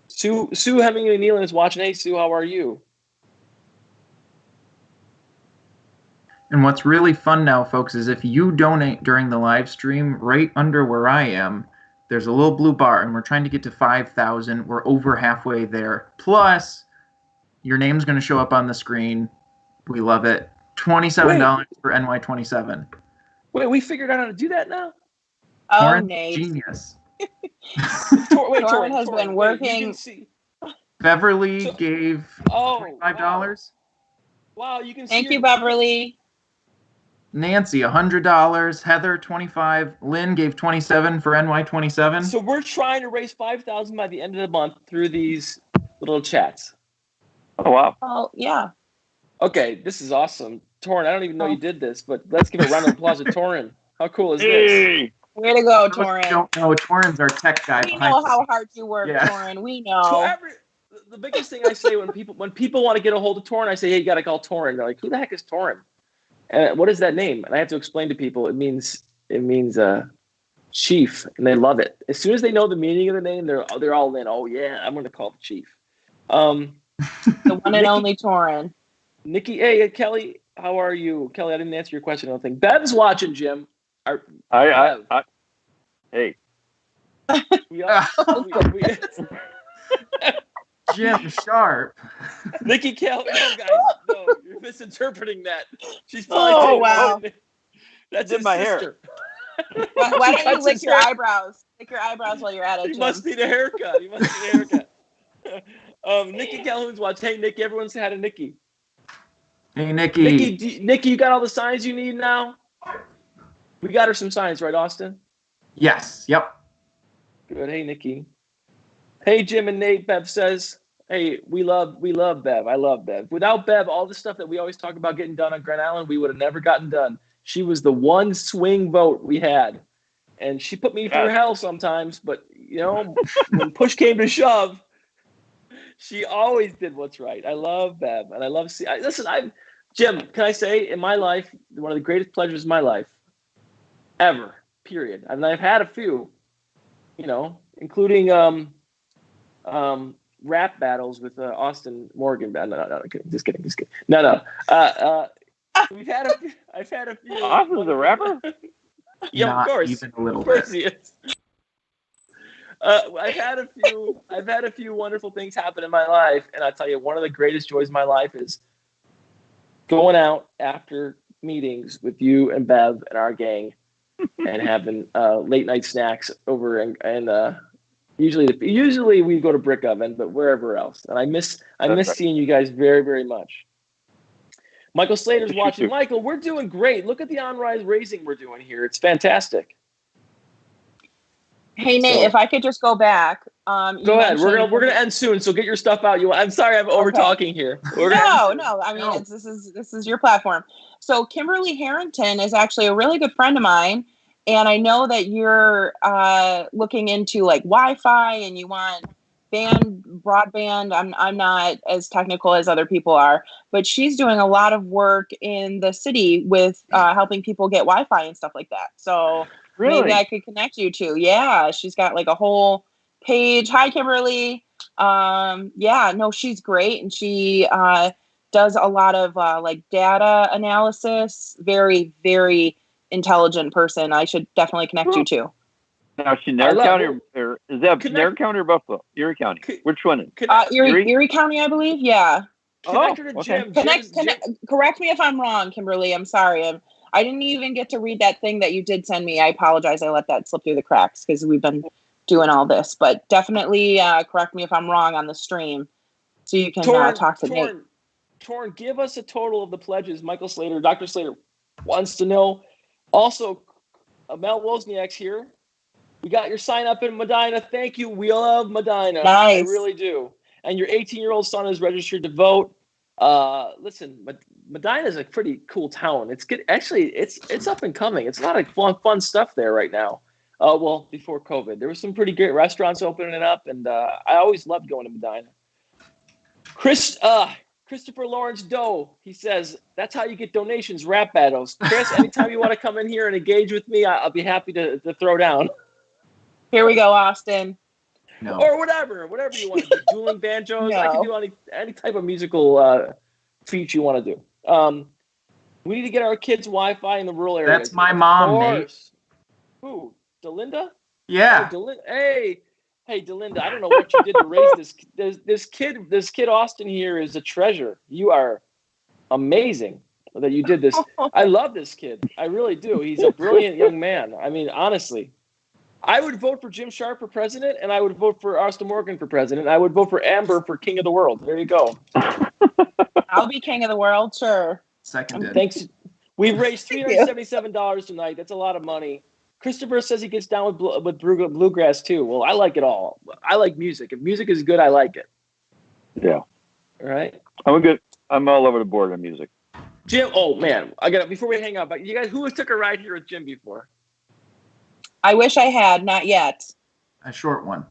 Sue Hemingway Nealon is watching. Hey, Sue, how are you? And what's really fun now, folks, is if you donate during the live stream, right under where I am, there's a little blue bar, and we're trying to get to 5,000. We're over halfway there. Plus, your name's going to show up on the screen. We love it. $27 for NY27. Wait, we figured out how to do that now? Oh, Nate. Genius. Torrin has been working. Beverly gave $25. Wow, you can see. Thank you, Beverly. Nancy, $100. Heather, $25. Lynn gave $27 for NY27. So we're trying to raise $5,000 by the end of the month through these little chats. Oh, wow. Oh, yeah. Okay, this is awesome. Torrin, I don't even know you did this, but let's give a round of applause to Torrin. How cool is this? Way to go, Torrin. Don't know. Torrin's our tech guy. We know how hard you work, Torrin. We know. The biggest thing I say when people want to get a hold of Torrin, I say, hey, you got to call Torrin. They're like, who the heck is Torrin? And what is that name? And I have to explain to people. It means chief, and they love it. As soon as they know the meaning of the name, they're all in. Oh yeah, I'm going to call the chief. The one and only Torrin. Nikki, hey Kelly, how are you? Kelly, I didn't answer your question. I don't think Bev's watching, Jim. Hey. Jim Sharp. Nikki Kelly. No, guys. No, you're misinterpreting that. She's probably wow. That's in my sister. Hair. Why don't you lick your eyebrows? Lick your eyebrows while you're at it, You Jim. must need a haircut. Nikki Calhoun's watching. Hey, Nikki. Everyone's had a Nikki. Hey, Nikki. Nikki, you got all the signs you need now? We got her some signs, right, Austin? Yes. Yep. Good. Hey, Nikki. Hey, Jim and Nate. Bev says, hey, we love Bev. I love Bev. Without Bev, all the stuff that we always talk about getting done on Grand Island, we would have never gotten done. She was the one swing vote we had. And she put me through hell sometimes, but, when push came to shove, she always did what's right. I love Bev, and I love Jim, can I say, in my life, one of the greatest pleasures of my life, ever, period. I mean, I've had a few, including rap battles with Austin Morgan. No, just kidding. No. I've had a few. Austin's a rapper? Yeah, Not of course. Even a little of course bit. he is. I've had a few wonderful things happen in my life, and I tell you, one of the greatest joys of my life is going out after meetings with you and Bev and our gang, and having late night snacks over and usually we go to Brick Oven, but wherever else. And I miss seeing you guys very, very much. Michael Slater's watching. Michael, we're doing great. Look at the on-rise raising we're doing here. It's fantastic. Hey Nate, if I could just go back. Go ahead. We're gonna end soon, so get your stuff out. I'm sorry, I'm over talking here. No. I mean, this is your platform. So Kimberly Harrington is actually a really good friend of mine, and I know that you're looking into like Wi-Fi and you want broadband. I'm not as technical as other people are, but she's doing a lot of work in the city with helping people get Wi-Fi and stuff like that. So. Really? Maybe I could connect you to. Yeah, she's got like a whole page. Hi, Kimberly. She's great, and she does a lot of like data analysis. Very, very intelligent person. I should definitely connect you to. Now, is she Nair County or is that Nair County or Buffalo? Erie County. Which one is? Erie County, I believe. Yeah. Connect her to Jim. Correct me if I'm wrong, Kimberly. I'm sorry. I didn't even get to read that thing that you did send me. I apologize. I let that slip through the cracks because we've been doing all this. But definitely correct me if I'm wrong on the stream so you can talk to Nate. Torrin, give us a total of the pledges. Michael Slater, Dr. Slater, wants to know. Also, Mel Wozniak's here. We got your sign up in Medina. Thank you. We love Medina. Nice. I really do. And your 18-year-old son is registered to vote. Listen, Medina is a pretty cool town. It's good. Actually, it's up and coming. It's a lot of fun stuff there right now. Well, before COVID, there were some pretty great restaurants opening up, and I always loved going to Medina. Christopher Lawrence Doe, he says, that's how you get donations, rap battles. Chris, anytime you want to come in here and engage with me, I'll be happy to throw down. Here we go, Austin. No. Or whatever you want to do. Dueling banjos. No. I can do any type of musical feat you want to do. We need to get our kids Wi-Fi in the rural areas. That's my mom, mate. Who? Delinda? Yeah. Oh, Hey, Delinda, I don't know what you did to raise this kid. This kid Austin here is a treasure. You are amazing that you did this. I love this kid. I really do. He's a brilliant young man. I mean, honestly. I would vote for Jim Sharp for president, and I would vote for Austin Morgan for president. I would vote for Amber for king of the world. There you go. I'll be king of the world, sure. Seconded. Thanks. We've raised $377 tonight. That's a lot of money. Christopher says he gets down with bluegrass too. Well, I like it all. I like music. If music is good, I like it. Yeah. All right. I'm all over the board on music. Jim. Oh man, before we hang up. But you guys, who took a ride here with Jim before? I wish I had, not yet. A short one.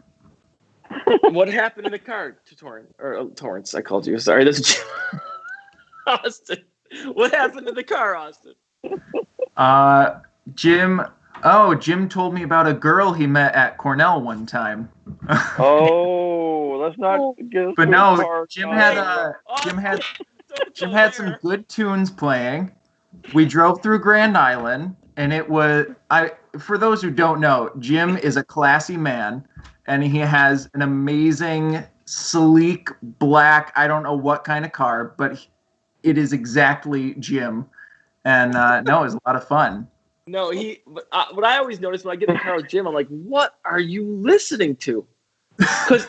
What happened in the car to Torrance? I called you. Sorry, that's Jim. Austin. What happened in the car, Austin? Jim told me about a girl he met at Cornell one time. Let's not get. But no, Jim had some good tunes playing. We drove through Grand Island, and it was for those who don't know, Jim is a classy man, and he has an amazing, sleek, black, I don't know what kind of car, but it is exactly Jim. And it was a lot of fun. No, what I always notice when I get in the car with Jim, I'm like, what are you listening to? Because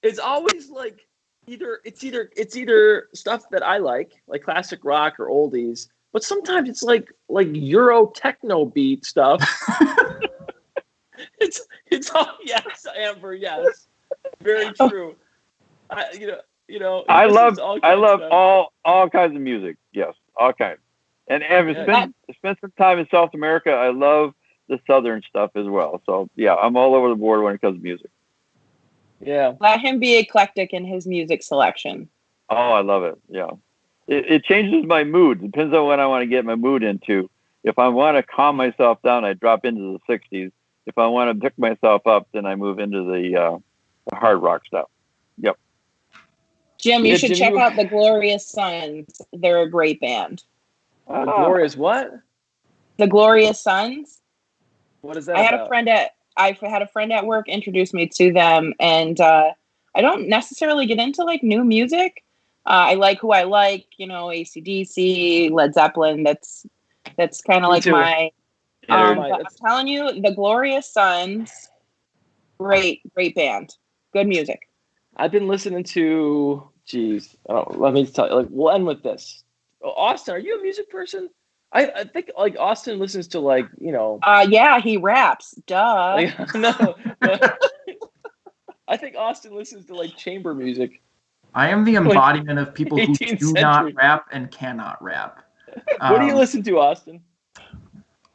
it's always like it's either stuff that I like classic rock or oldies, but sometimes it's like Euro techno beat stuff. it's all yes, Amber, yes, very true. I love all kinds of music. Yes, all kinds. And spent some time in South America. I love the Southern stuff as well. So yeah, I'm all over the board when it comes to music. Yeah. Let him be eclectic in his music selection. Oh, I love it. Yeah. It changes my mood. Depends on what I want to get my mood into. If I want to calm myself down, I drop into the 60s. If I want to pick myself up, then I move into the hard rock stuff. Yep. Jim, you should check out the Glorious Sons. They're a great band. The Glorious what? The Glorious Sons. What is that? I had a friend at work introduce me to them, and I don't necessarily get into new music. I like who I like, AC/DC, Led Zeppelin. That's kind of like my. I'm telling you, the Glorious Sons, great band, good music. I've been listening to. Let me tell you. We'll end with this. Austin, are you a music person? I think Austin listens to Yeah, he raps. Duh. No. I think Austin listens to chamber music. I am the embodiment of people who do not rap and cannot rap. What do you listen to, Austin?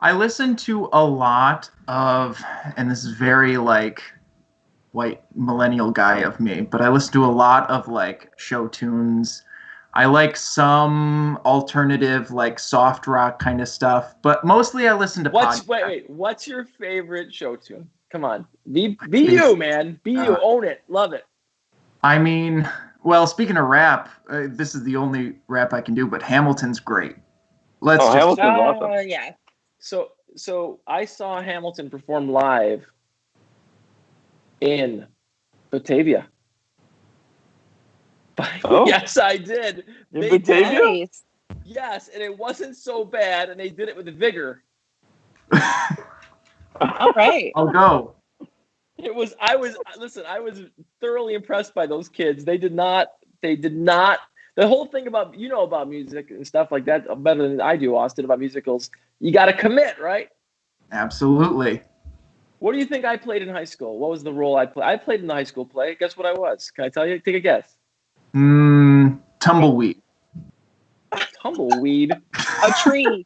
I listen to a lot of, and this is very white millennial guy of me, but I listen to a lot of show tunes. I like some alternative, soft rock kind of stuff, but mostly I listen to podcasts. Wait. What's your favorite show tune? Come on. Be you, man. Be you. Own it. Love it. I mean, well, speaking of rap, this is the only rap I can do, but Hamilton's great. Hamilton's awesome. Yeah. So I saw Hamilton perform live in Batavia. Oh. Yes, I did. In Batavia? Nice. Yes, and it wasn't so bad, and they did it with vigor. All right. I'll go. I was thoroughly impressed by those kids. They The whole thing about about music and stuff like that better than I do, Austin, about musicals. You got to commit, right? Absolutely. What do you think I played in high school? What was the role I played? I played in the high school play. Guess what I was? Can I tell you? Take a guess. Tumbleweed. Tumbleweed. A tree.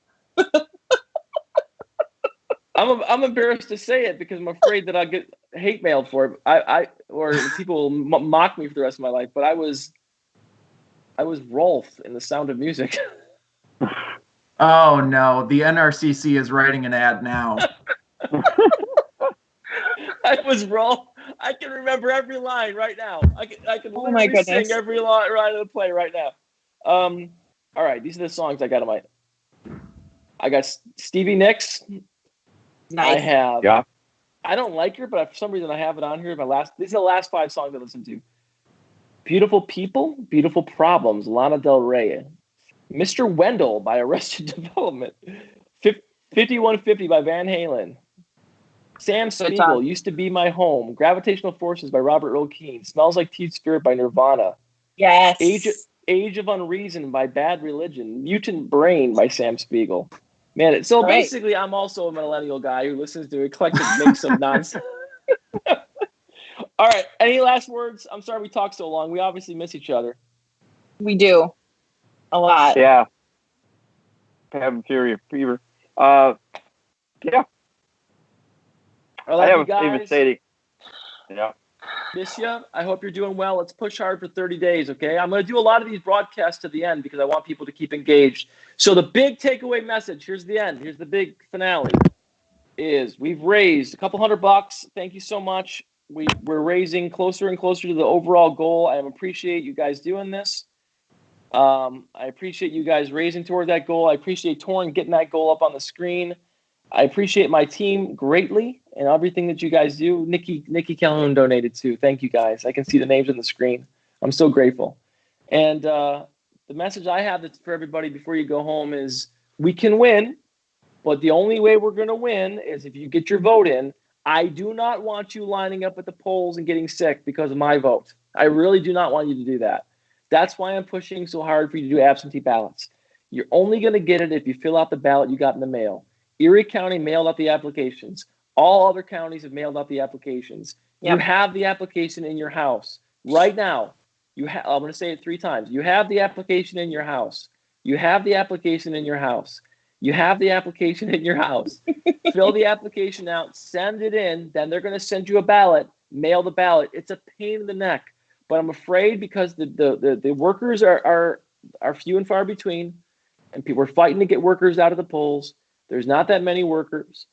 I'm embarrassed to say it because I'm afraid that I'll get hate mailed for it. Or people will mock me for the rest of my life. But I was Rolf in The Sound of Music. Oh no, the NRCC is writing an ad now. I was Rolf. I can remember every line right now. I can Oh my literally goodness. sing every line of the play right now. All right, these are the songs I got on my. I got Stevie Nicks. Nice. I have. Yeah. I don't like her, but for some reason I have it on here. These are the last 5 songs I listened to. Beautiful People, Beautiful Problems, Lana Del Rey. Mr. Wendell by Arrested Development. 5150 by Van Halen. Sam Spiegel, Used to Be My Home. Gravitational Forces by Robert Earl Keen. Smells Like Teen Spirit by Nirvana. Yes. Age of Unreason by Bad Religion. Mutant Brain by Sam Spiegel. Man, basically I'm also a millennial guy who listens to an eclectic mix of nonsense. All right, any last words? I'm sorry we talked so long. We obviously miss each other. We do. A lot. Yeah. Having fever. Yeah. I love you guys. Even stating. Yeah. Miss you. I hope you're doing well. Let's push hard for 30 days, okay? I'm going to do a lot of these broadcasts to the end because I want people to keep engaged. So the big takeaway message, here's the end. Here's the big finale, is we've raised a couple $100. Thank you so much. We're raising closer and closer to the overall goal. I appreciate you guys doing this. I appreciate you guys raising toward that goal. I appreciate Torrin getting that goal up on the screen. I appreciate my team greatly and everything that you guys do. Nikki Calhoun donated too. Thank you guys. I can see the names on the screen. I'm so grateful. And the message I have for everybody before you go home is we can win, but the only way we're going to win is if you get your vote in. I do not want you lining up at the polls and getting sick because of my vote. I really do not want you to do that. That's why I'm pushing so hard for you to do absentee ballots. You're only going to get it if you fill out the ballot you got in the mail. Erie County mailed out the applications. All other counties have mailed out the applications. Yep. You have the application in your house right now. I'm going to say it 3 times. You have the application in your house. You have the application in your house. You have the application in your house. Fill the application out, send it in, then they're going to send you a ballot, mail the ballot. It's a pain in the neck. But I'm afraid because the workers are few and far between, and people are fighting to get workers out of the polls. There's not that many workers.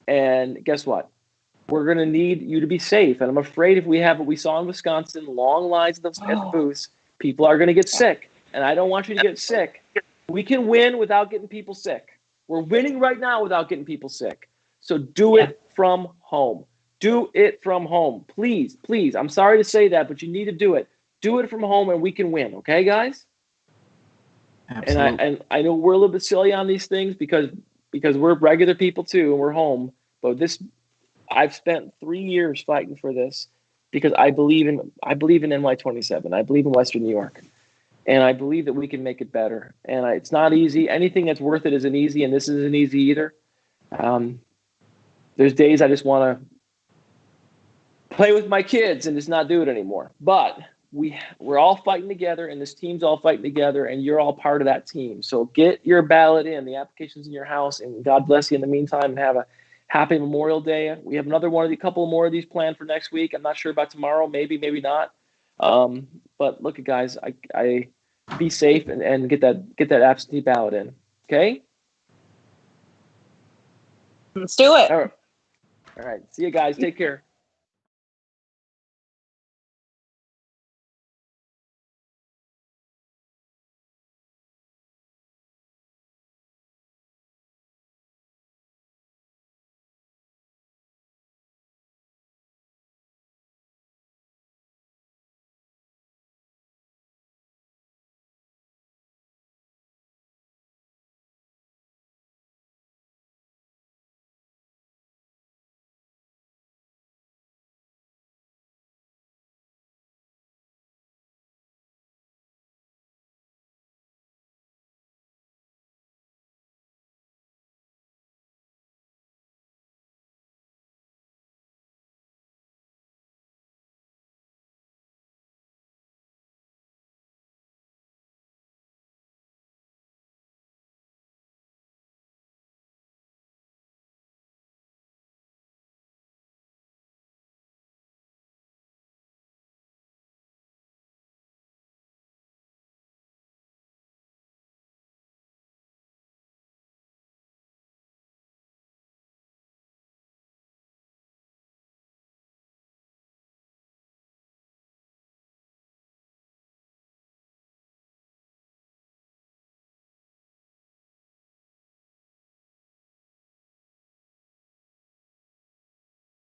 And guess what? We're going to need you to be safe. And I'm afraid if we have what we saw in Wisconsin, long lines at the booths, people are going to get sick. And I don't want you to get sick. We can win without getting people sick. We're winning right now without getting people sick. So do it from home. Do it from home. Please, please. I'm sorry to say that, but you need to do it. Do it from home and we can win. Okay, guys? Absolutely. And I know we're a little bit silly on these things because we're regular people too and we're home. But I've spent 3 years fighting for this because I believe in NY27. I believe in Western New York. And I believe that we can make it better. And it's not easy. Anything that's worth it isn't easy, and this isn't easy either. There's days I just want to play with my kids and just not do it anymore. But we're all fighting together, and this team's all fighting together, and you're all part of that team. So get your ballot in. The application's in your house, and God bless you in the meantime, and have a happy Memorial Day. We have a couple more of these planned for next week. I'm not sure about tomorrow. Maybe not. But look, guys, I be safe and get that absentee ballot in. Okay? Let's do it. All right. See you guys. Take care.